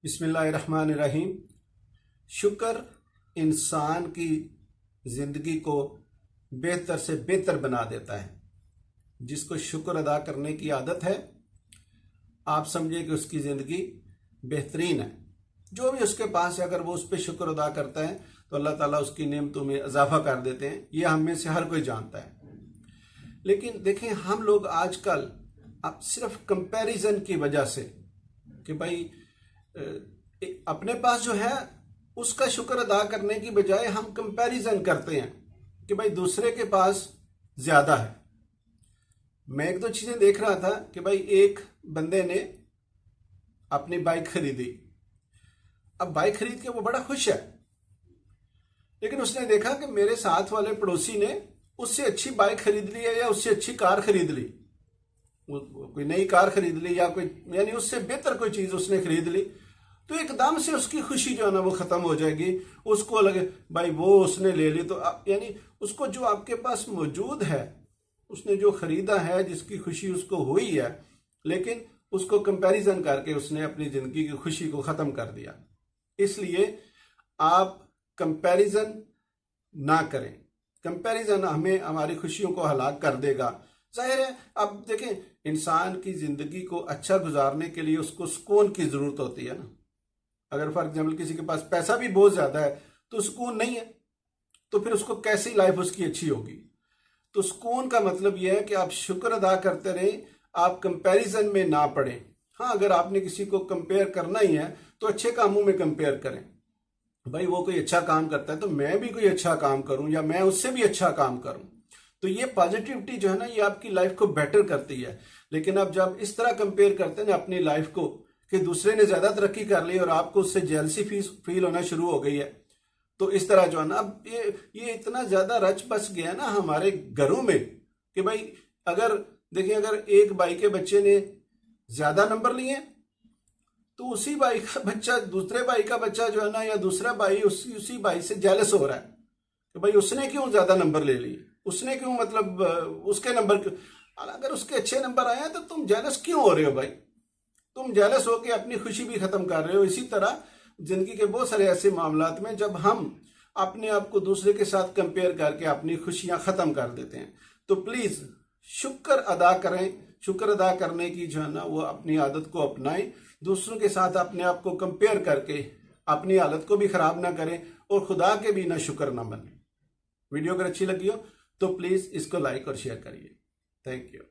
बिस्मिल्लाहिर्रहमानिर्रहीम। शुक्र इंसान की ज़िंदगी को बेहतर से बेहतर बना देता है। जिसको शुक्र अदा करने की आदत है, आप समझिए कि उसकी ज़िंदगी बेहतरीन है। जो भी उसके पास है, अगर वो उस पर शुक्र अदा करता है तो अल्लाह ताला उसकी नेमतों में इजाफा कर देते हैं। ये हम में से हर कोई जानता है। लेकिन देखें, हम लोग आजकल अब सिर्फ कंपैरिजन की वजह से कि भाई अपने पास जो है उसका शुक्र अदा करने की बजाय हम कंपैरिजन करते हैं कि भाई दूसरे के पास ज्यादा है। मैं एक दो चीजें देख रहा था कि भाई एक बंदे ने अपनी बाइक खरीदी। अब बाइक खरीद के वो बड़ा खुश है, लेकिन उसने देखा कि मेरे साथ वाले पड़ोसी ने उससे अच्छी बाइक खरीद ली है या उससे अच्छी कार खरीद ली, कोई नई कार खरीद ली या कोई यानी उससे बेहतर कोई चीज उसने खरीद ली। तो एकदम से उसकी खुशी जो है ना वो खत्म हो जाएगी। उसको लगे भाई वो उसने ले ली, तो यानी उसको जो आपके पास मौजूद है, उसने जो खरीदा है, जिसकी खुशी उसको हुई है, लेकिन उसको कंपैरिजन करके उसने अपनी जिंदगी की खुशी को खत्म कर दिया। इसलिए आप कंपैरिजन ना करें। कंपैरिजन हमें हमारी खुशियों को हलाक कर देगा। जाहिर है, अब देखें, इंसान की जिंदगी को अच्छा गुजारने के लिए उसको सुकून की जरूरत होती है ना। अगर फॉर एग्जाम्पल किसी के पास पैसा भी बहुत ज्यादा है तो सुकून नहीं है, तो फिर उसको कैसी लाइफ उसकी अच्छी होगी। तो सुकून का मतलब यह है कि आप शुक्र अदा करते रहें, आप कंपैरिजन में ना पड़े। हाँ, अगर आपने किसी को कंपेयर करना ही है तो अच्छे कामों में कंपेयर करें। भाई वो कोई अच्छा काम करता है तो मैं भी कोई अच्छा काम करूं या मैं उससे भी अच्छा काम करूं। तो ये पॉजिटिविटी जो है ना, ये आपकी लाइफ को बेटर करती है। लेकिन अब जब इस तरह कंपेयर करते हैं ना अपनी लाइफ को कि दूसरे ने ज्यादा तरक्की कर ली और आपको उससे जेलसी फील होना शुरू हो गई है, तो इस तरह जो है ना, अब ये इतना ज्यादा रच बस गया ना हमारे घरों में कि भाई अगर देखिए, अगर एक भाई के बच्चे ने ज्यादा नंबर लिए तो उसी भाई का बच्चा दूसरे भाई का बच्चा जो है ना, या दूसरा भाई उसी भाई से जेलस हो रहा है कि भाई उसने क्यों ज्यादा नंबर ले लिए, उसने क्यों, मतलब उसके नंबर क्यों। अगर उसके अच्छे नंबर आए हैं तो तुम जेलस क्यों हो रहे हो भाई? तुम जेलस होकर अपनी खुशी भी खत्म कर रहे हो। इसी तरह जिंदगी के बहुत सारे ऐसे मामलात में जब हम अपने आप को दूसरे के साथ कंपेयर करके अपनी खुशियां खत्म कर देते हैं, तो प्लीज शुक्र अदा करें। शुक्र अदा करने की जो है ना वो अपनी आदत को अपनाएं। दूसरों के साथ अपने आप को कंपेयर करके अपनी हालत को भी खराब ना करें और खुदा के भी ना शुक्र ना बने। वीडियो अगर अच्छी लगी हो तो प्लीज इसको लाइक और शेयर करिए। Thank you.